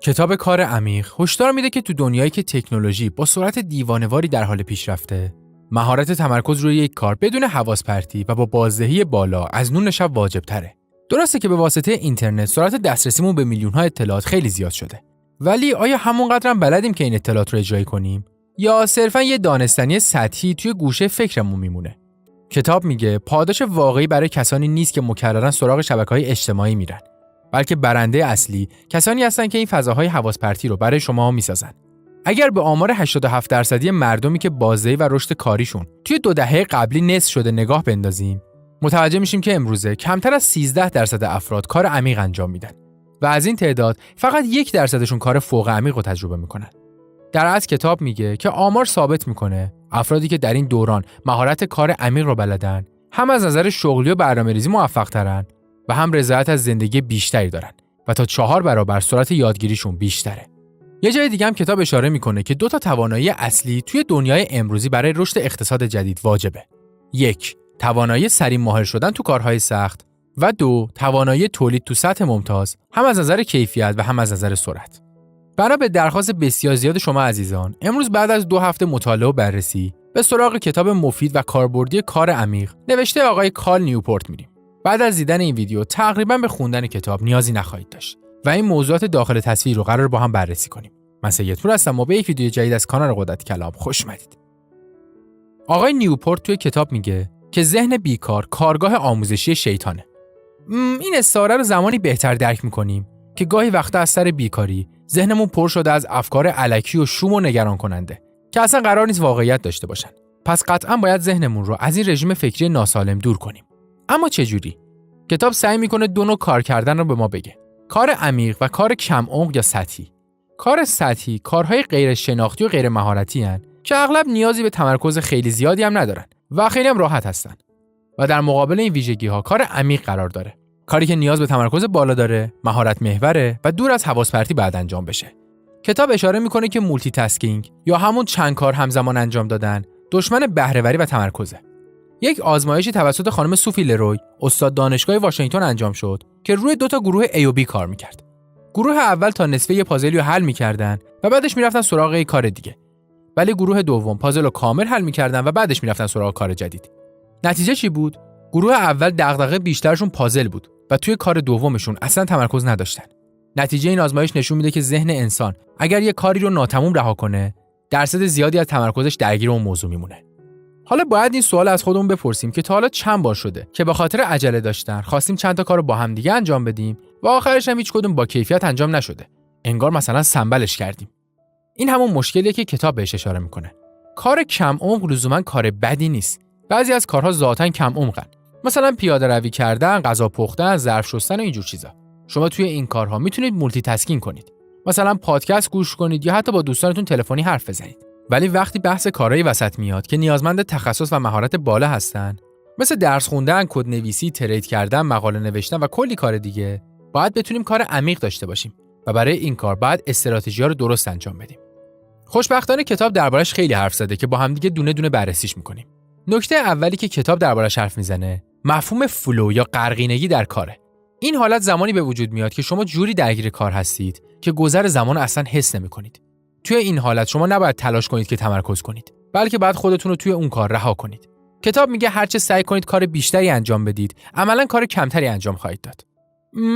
کتاب کار عمیق هشدار میده که تو دنیایی که تکنولوژی با سرعت دیوانه‌واری در حال پیشرفته، مهارت تمرکز روی یک کار بدون حواس پرتی و با بازدهی بالا از نون شب واجب‌تره. درسته که به واسطه اینترنت سرعت دسترسیمون به میلیون‌ها اطلاعات خیلی زیاد شده. ولی آیا همونقدر هم بلدیم که این اطلاعات رو اجرا کنیم یا صرفاً یه دانستنی سطحی توی گوشه فکرمون میمونه؟ کتاب میگه پاداش واقعی برای کسانی نیست که مکرراً سراغ شبکه‌های اجتماعی میرن، بلکه برنده اصلی کسانی هستن که این فضاهای حواس پرتی رو برای شما میسازن. اگر به آمار 87% مردمی که بازدهی و رشد کاریشون توی 2 دهه قبلی نصف شده نگاه بندازیم، متوجه میشیم که امروزه کمتر از 13% افراد کار عمیق انجام میدن و از این تعداد فقط 1% کار فوق عمیق رو تجربه میکنن. در اصل کتاب میگه که آمار ثابت میکنه افرادی که در این دوران مهارت کار عمیق رو بلدن، هم از نظر شغلی و برنامه‌ریزی موفق‌ترن و هم رضایت از زندگی بیشتری دارن و تا 4 برابر سرعت یادگیریشون بیشتره. یه جای دیگه هم کتاب اشاره میکنه که 2 توانایی اصلی توی دنیای امروزی برای رشد اقتصاد جدید واجبه. 1. توانایی سریع ماهر شدن تو کارهای سخت و 2. توانایی تولید تو سطح ممتاز، هم از نظر کیفیت و هم از نظر سرعت. بنا به درخواست بسیار زیاد شما عزیزان، امروز بعد از 2 هفته مطالعه و بررسی به سراغ کتاب مفید و کاربردی کار عمیق نوشته آقای کال نیوپورت میریم. بعد از دیدن این ویدیو تقریباً به خوندن کتاب نیازی نخواهید داشت و این موضوعات داخل تصویر رو قرار با هم بررسی کنیم. من سید پور هستم و به یک ویدیو جدید از کانال قدرت کلام خوش اومدید. آقای نیوپورت توی کتاب میگه که ذهن بیکار کارگاه آموزشی شیطانه. این استعاره رو زمانی بهتر درک میکنیم که گاهی وقتا از سر بیکاری ذهنمون پر شده از افکار الکی و شوم و نگران کننده که اصلا قرار نیست واقعیت داشته باشن. پس قطعاً باید ذهنمون رو از این رژیم فکری ناسالم دور کنیم. اما چه جوری؟ کتاب سعی میکنه 2 نوع کار کردن رو به ما بگه: کار عمیق و کار کم عمق یا سطحی. کار سطحی کارهای غیر شناختی و غیر مهارتی هستند که اغلب نیازی به تمرکز خیلی زیادی هم ندارن و خیلی هم راحت هستن. و در مقابل این ویژگی ها کار عمیق قرار داره. کاری که نیاز به تمرکز بالا داره، مهارت محوره و دور از حواس پرتی بعد انجام بشه. کتاب اشاره میکنه که مولتی تاسکینگ یا همون چند کار همزمان انجام دادن دشمن بهره‌وری و تمرکزه. یک آزمایشی توسط خانم سوفی لروی، استاد دانشگاه واشنگتن انجام شد که روی 2 گروه A و B کار میکرد. گروه اول تا نصفه یه پازلی رو حل میکردن و بعدش میرفتن سراغ یه کار دیگه. ولی گروه دوم پازل رو کامل حل میکردن و بعدش میرفتن سراغ کار جدید. نتیجه چی بود؟ گروه اول دغدغه بیشترشون پازل بود و توی کار دومشون اصلا تمرکز نداشتن. نتیجه این آزمایش نشون میده که ذهن انسان اگر یه کاری رو ناتمام رها کنه، درصد زیادی از تمرکزش درگیر اون موضوع میمونه. حالا باید این سوال از خودمون بپرسیم که تا حالا چند بار شده که به خاطر عجله داشتن خواستیم چند تا کار رو با هم دیگه انجام بدیم و آخرش هم هیچ کدوم با کیفیت انجام نشده. انگار مثلا سنبلش کردیم. این همون مشکلیه که کتاب بهش اشاره میکنه. کار کم عمق لزوما کار بدی نیست. بعضی از کارها ذاتاً کم عمقن. مثلا پیاده روی کردن، غذا پختن، ظرف شستن و اینجور چیزا. شما توی این کارها میتونید مولتی تاسکینگ کنید. مثلا پادکست گوش کنید یا حتی با دوستانتون تلفنی حرف بزنید. ولی وقتی بحث کارهای وسط میاد که نیازمند تخصص و مهارت بالا هستن، مثل درس خوندن، کدنویسی، ترید کردن، مقاله نوشتن و کلی کار دیگه، باید بتونیم کار عمیق داشته باشیم و برای این کار باید استراتژی‌ها رو درست انجام بدیم. خوشبختانه کتاب دربارش خیلی حرف زده که با هم دیگه دونه دونه بررسیش می‌کنیم. نکته اولی که کتاب دربارش حرف میزنه، مفهوم فلو یا غرقینگی در کاره. این حالت زمانی به وجود میاد که شما جوری درگیر کار هستید که گذر زمان اصلا حس نمی‌کنید. توی این حالت شما نباید تلاش کنید که تمرکز کنید، بلکه باید خودتون رو توی اون کار رها کنید. کتاب میگه هرچه سعی کنید کار بیشتری انجام بدید، عملاً کار کمتری انجام خواهید داد.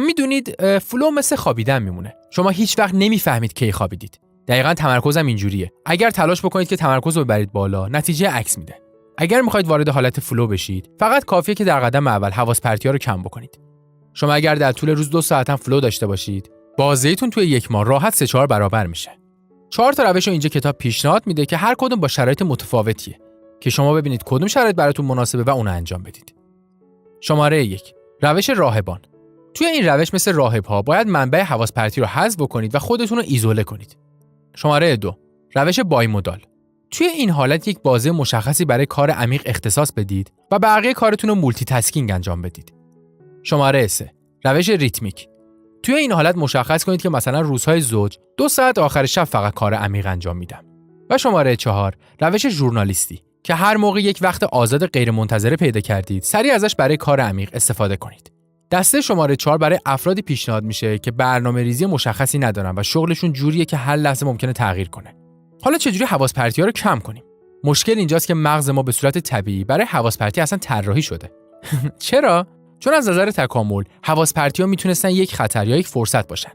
میدونید فلو مثل خوابیدن میمونه. شما هیچ وقت نمیفهمید کی خوابیدید. دقیقاً تمرکزم اینجوریه. اگر تلاش بکنید که تمرکز رو ببرید بالا، نتیجه عکس میده. اگر میخواید وارد حالت فلو بشید، فقط کافیه که در قدم اول حواس پرتی‌ها رو کم بکنید. شما اگر در طول روز 2 ساعت هم فلو داشته باشید، بازدهیتون توی 1 ماه راحت 3-4 برابر میشه. 4 تا روش رو اینجا کتاب پیشنهاد میده که هر کدوم با شرایط متفاوتیه که شما ببینید کدوم شرایط براتون مناسبه و اون رو انجام بدید. شماره 1. روش راهبان. توی این روش مثل راهب‌ها باید منبع حواس پرتی رو حذف بکنید و خودتون رو ایزوله کنید. شماره 2. روش بایمودال. توی این حالت یک بازه مشخصی برای کار عمیق اختصاص بدید و بقیه کارتون رو مولتی تاسکینگ انجام بدید. شماره 3. روش ریتمیک. توی این حالت مشخص کنید که مثلا روزهای زوج 2 ساعت آخر شب فقط کار عمیق انجام میدم. و شماره 4. روش ژورنالیستی که هر موقع یک وقت آزاد غیر منتظره پیدا کردید، سریع ازش برای کار عمیق استفاده کنید. دسته شماره 4 برای افرادی پیشنهاد میشه که برنامه‌ریزی مشخصی ندارن و شغلشون جوریه که هر لحظه ممکنه تغییر کنه. حالا چجوری حواس پرتی‌ها رو کم کنیم؟ مشکل اینجاست که مغز ما به صورت طبیعی برای حواس پرتی اصلا طراحی شده. چرا؟ چون از نظر تکامل حواس پرتی‌ها میتونستن یک خطر یا یک فرصت باشن.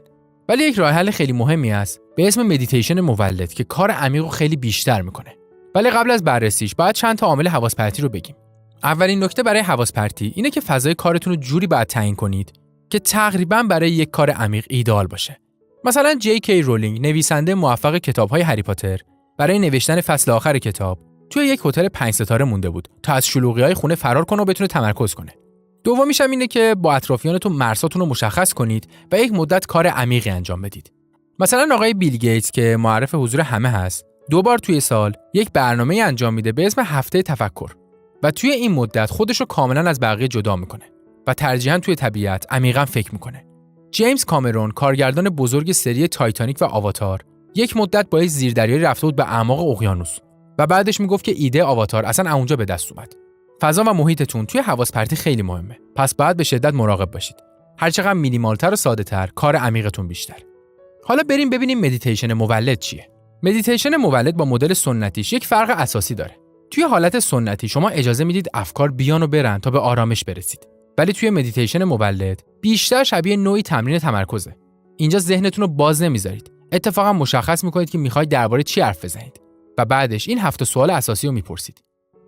ولی یک راه حل خیلی مهمی است به اسم مدیتیشن مولد که کار عمیق رو خیلی بیشتر میکنه. ولی قبل از بررسیش باید چند تا عامل حواس پرتی رو بگیم. اولین نکته برای حواس پرتی اینه که فضای کارتون رو جوری باید تعیین کنید که تقریباً برای یک کار عمیق ایدئال باشه. مثلا جی کی رولینگ، نویسنده موفق کتاب‌های هری پاتر، برای نوشتن فصل آخر کتاب توی یک هتل 5 ستاره مونده بود تا از شلوغی‌های خونه فرار کنه و بتونه تمرکز کنه. دومیش هم اینه که با اطرافیانتون مرزاتون رو مشخص کنید و یک مدت کار عمیقی انجام بدید. مثلا آقای بیل گیتس که معرف حضور همه هست، 2 بار توی سال یک برنامه انجام میده به اسم هفته تفکر و توی این مدت خودش رو کاملا از بقیه جدا میکنه و ترجیحاً توی طبیعت عمیقاً فکر میکنه. جیمز کامرون، کارگردان بزرگ سری تایتانیک و آواتار، یک مدت با یک زیردریایی رفته بود به اعماق اقیانوس و بعدش میگفت که ایده آواتار اصلا اونجا به دست اومد. فضا و محیطتون توی حواس پرتی خیلی مهمه. پس باید به شدت مراقب باشید. هر چقدر مینیمال‌تر و ساده‌تر، کار عمیقتون بیشتر. حالا بریم ببینیم مدیتیشن مولد چیه. مدیتیشن مولد با مدل سنتیش یک فرق اساسی داره. توی حالت سنتی شما اجازه میدید افکار بیان و برن تا به آرامش برسید. ولی توی مدیتیشن مولد بیشتر شبیه نوعی تمرین تمرکزه. اینجا ذهنتون رو باز نمیذارید. اتفاقا مشخص میکنید که میخواید درباره چی حرف بزنید و بعدش این 7 سوال اساسی رو میپرسید.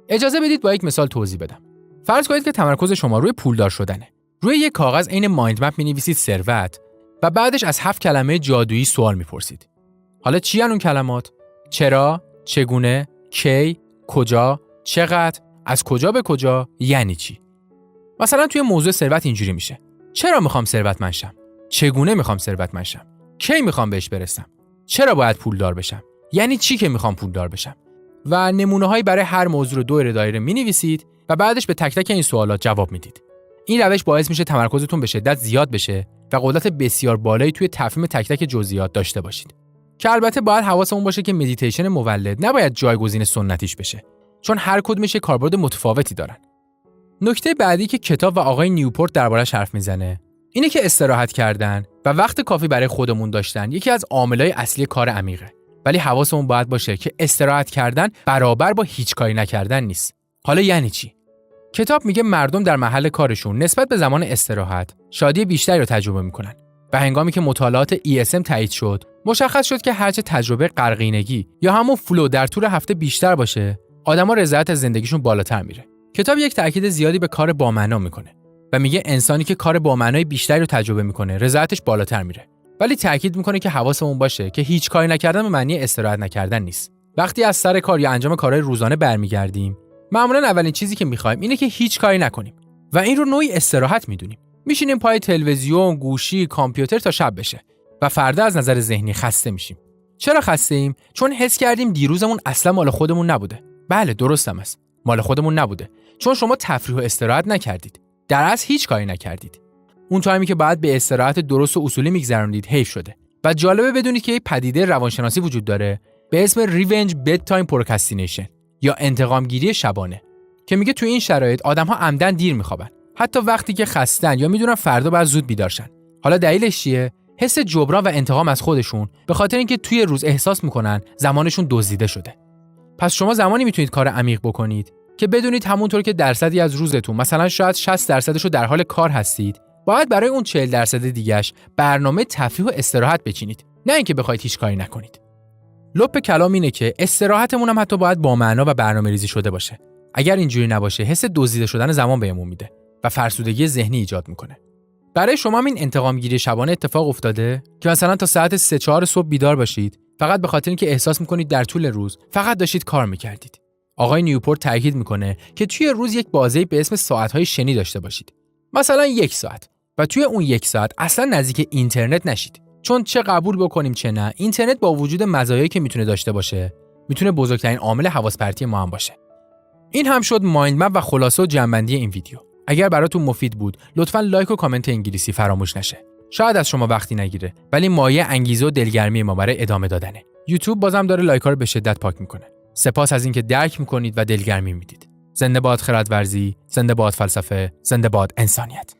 اجازه بدید با یک مثال توضیح بدم. فرض کنید که تمرکز شما روی پولدار شدنه. روی یک کاغذ عین مایند مپ می‌نویسید ثروت و بعدش از 7 کلمه جادویی سوال میپرسید. حالا چی ان اون کلمات؟ چرا، چگونه، کی، کجا، چقدر، از کجا به کجا، یعنی چی؟ مثلا توی موضوع ثروت اینجوری میشه: چرا میخوام ثروتمند شم؟ چگونه میخوام ثروتمند شم؟ کی میخوام بهش برسم؟ چرا باید پولدار بشم؟ یعنی چی که میخوام پولدار بشم؟ و نمونه‌هایی برای هر موضوع رو دور دایره می‌نویسید و بعدش به تک تک این سوالات جواب میدید. این روش باعث میشه تمرکزتون به شدت زیاد بشه و قدرت بسیار بالایی توی تفهیم تک تک جزئیات داشته باشید. که البته باید حواسمون باشه که مدیتیشن مولد نباید جایگزین سنتیش بشه، چون هر کدومش کاربرد متفاوتی دارن. نکته بعدی که کتاب و آقای نیوپورت درباره‌اش حرف میزنه اینه که استراحت کردن و وقت کافی برای خودمون داشتن یکی از عاملای اصلی کار عمیقه. ولی حواسمون باید باشه که استراحت کردن برابر با هیچ کاری نکردن نیست. حالا یعنی چی؟ کتاب میگه مردم در محل کارشون نسبت به زمان استراحت شادی بیشتری رو تجربه میکنن و هنگامی که مطالعات ESM تایید شد، مشخص شد که هرچه تجربه غرقینگی یا همون فلو در طول هفته بیشتر باشه، آدما رضایت از زندگیشون بالاتر میره. کتاب یک تاکید زیادی به کار با معنا میکنه و میگه انسانی که کار با معنای بیشتری رو تجربه میکنه، رضایتش بالاتر میره. ولی تاکید میکنه که حواسمون باشه که هیچ کاری نکردن به معنی استراحت نکردن نیست. وقتی از سر کار یا انجام کارهای روزانه برمیگردیم، معمولا اولین چیزی که میخوایم اینه که هیچ کاری نکنیم و این رو نوعی استراحت میدونیم. میشینیم پای تلویزیون، گوشی، کامپیوتر تا شب بشه و فردا از نظر ذهنی خسته میشیم. چرا خسته ایم؟ چون حس کردیم دیروزمون اصلا مال خودمون نبوده. بله، درستم است. مال خودمون نبوده. چون شما تفریح و استراحت نکردید. در اصل هیچ کاری نکردید. اون تایمی که بعد به استراحت درست و اصولی میگذروندید حیف شده. و جالبه بدونید که یک پدیده روانشناسی وجود داره به اسم ریونج بدتایم پروکرستینیشن یا انتقام گیری شبانه که میگه توی این شرایط آدم‌ها عمدن دیر میخوابن، حتی وقتی که خستن یا میدونن فردا باید زود بیدار شن. حالا دلیلش چیه؟ حس جبران و انتقام از خودشون، به خاطر اینکه توی روز احساس میکنن زمانشون دزدیده شده. پس شما زمانی میتونید کار عمیق بکنید که بدونید همونطور که درصدی از روزتون، مثلا شاید 60% رو در حال کار هستید، باید برای اون 40% دیگه‌اش برنامه تفریح و استراحت بچینید، نه اینکه بخواید هیچ کاری نکنید. لپ کلام اینه که استراحتمون هم حتی باید با معنا و برنامه‌ریزی شده باشه. اگر اینجوری نباشه، حس دزدیده شدن زمان بهمون میده و فرسودگی ذهنی ایجاد میکنه. برای شما این انتقام گیری شبانه اتفاق افتاده که مثلا تا ساعت 3-4 صبح بیدار باشید فقط به خاطر اینکه احساس میکنید در طول روز فقط داشتید کار میکردید؟ آقای نیوپورت تاکید میکنه که توی روز یک بازه به اسم ساعت‌های شنی داشته باشید. مثلا 1 ساعت و توی اون 1 ساعت اصلا نزدیک اینترنت نشید. چون چه قبول بکنیم چه نه، اینترنت با وجود مزایایی که میتونه داشته باشه، میتونه بزرگترین عامل حواس پرتی ما هم باشه. این هم شد مایند مپ و خلاصه و جمع‌بندی این ویدیو. اگر براتون مفید بود، لطفاً لایک و کامنت انگلیسی فراموش نشه. شاید از شما وقتی نگیره، ولی مایه انگیزه و دلگرمی ما برای ادامه دادنه. یوتیوب بازم داره لایک‌ها رو به شدت پاک میکنه. سپاس از اینکه درک میکنید و دلگرمی میدید. زنده باد خردورزی، زنده باد فلسفه، زنده باد انسانیت.